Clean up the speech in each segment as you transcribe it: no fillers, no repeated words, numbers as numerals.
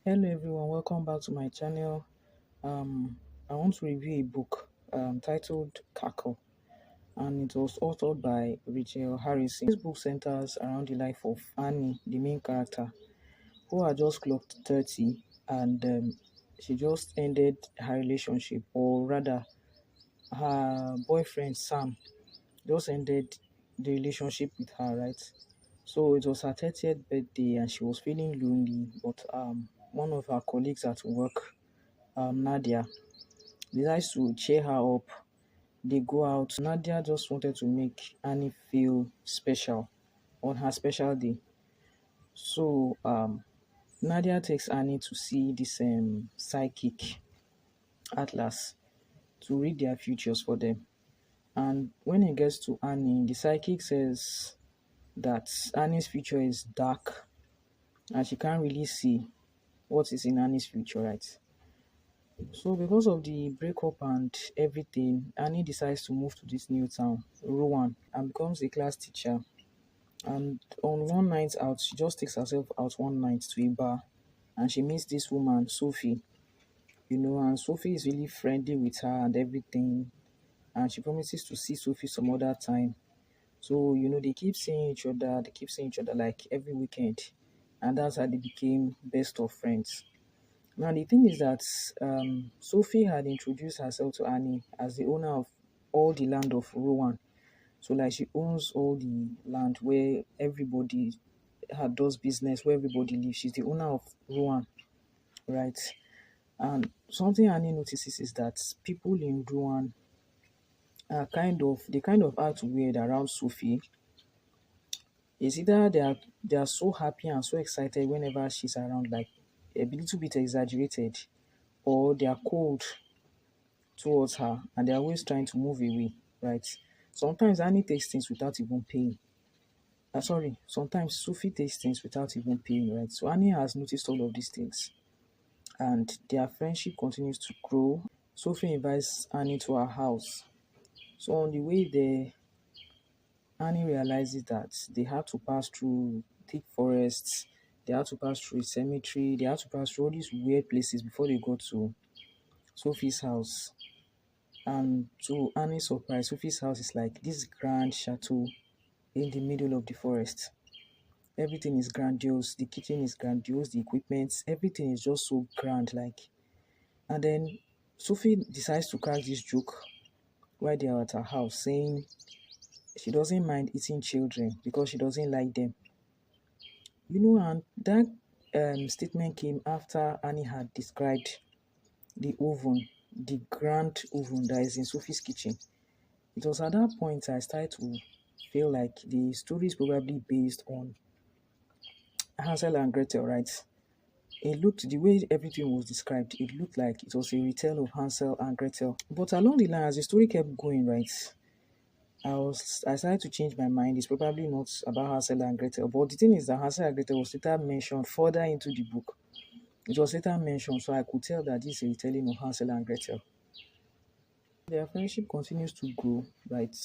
Hello everyone, welcome back to my channel. I want to review a book titled Cackle, and it was authored by Rachel Harrison. This book centers around the life of Annie, the main character, who had just clocked 30, and she just ended her relationship, or rather her boyfriend Sam just ended the relationship with her, right? So it was her 30th birthday and she was feeling lonely, but one of her colleagues at work, Nadia, decides to cheer her up. They go out. Nadia just wanted to make Annie feel special on her special day. So Nadia takes Annie to see this psychic Atlas to read their futures for them. And when it gets to Annie, the psychic says that Annie's future is dark and she can't really see what is in Annie's future, right? So because of the breakup and everything, Annie decides to move to this new town, Rowan, and becomes a class teacher. And on one night out, she just takes herself out one night to a bar, and she meets this woman, Sophie. And Sophie is really friendly with her and everything, and she promises to see Sophie some other time. So they keep seeing each other, like every weekend, and that's how they became best of friends. Now, the thing is that Sophie had introduced herself to Annie as the owner of all the land of Rowan. So, like, she owns all the land where everybody does business, where everybody lives. She's the owner of Rowan, right? And something Annie notices is that people in Rowan are they kind of act weird around Sophie. It's either they are so happy and so excited whenever she's around, like a little bit exaggerated, or they are cold towards her and they're always trying to move away, right? Sometimes Annie takes things without even paying. Sometimes Sophie takes things without even paying, right? So Annie has noticed all of these things and their friendship continues to grow. Sophie invites Annie to her house. So on the way there, Annie realizes that they have to pass through thick forests, they have to pass through a cemetery, they have to pass through all these weird places before they go to Sophie's house. And to Annie's surprise, Sophie's house is like this grand chateau in the middle of the forest. Everything is grandiose. The kitchen is grandiose. The equipment, everything is just so grand. And then Sophie decides to crack this joke while they are at her house, saying she doesn't mind eating children because she doesn't like them. And that statement came after Annie had described the oven, the grand oven that is in Sophie's kitchen. It was at that point I started to feel like the story is probably based on Hansel and Gretel, right? It looked, the way everything was described, it looked like it was a retell of Hansel and Gretel. But along the line, as the story kept going, right, I started to change my mind. It's probably not about Hansel and Gretel. But the thing is that Hansel and Gretel was later mentioned further into the book. It was later mentioned, so I could tell that this is a retelling of Hansel and Gretel. Their friendship continues to grow, right?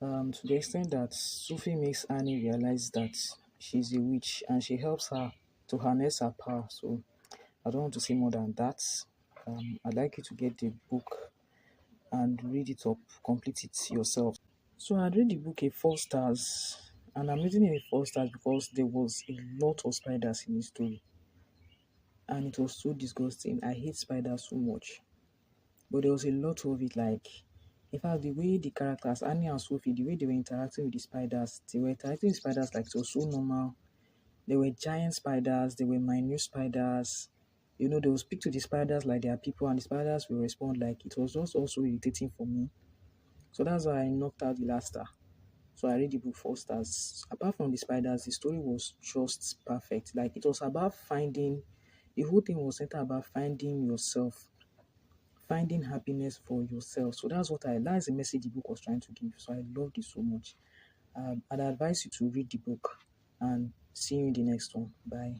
To the extent that Sophie makes Annie realize that she's a witch and she helps her to harness her power. So I don't want to say more than that. I'd like you to get the book and read it up, complete it yourself. So I'd read the book a 4 stars, and I'm rating it a 4 stars because there was a lot of spiders in the story, and it was so disgusting. I hate spiders so much, but there was a lot of it. Like, in fact, the way the characters, Annie and Sophie, the way they were interacting with the spiders, they were interacting with spiders like it was so normal. There were giant spiders, there were minute spiders. They will speak to the spiders like they are people, and the spiders will respond like it was just also irritating for me. So that's why I knocked out the last star. So I read the book 4 stars. Apart from the spiders, the story was just perfect. Like, it was about finding, the whole thing was centered about finding yourself, finding happiness for yourself. So that's the message the book was trying to give. So I loved it so much. I'd advise you to read the book and see you in the next one. Bye.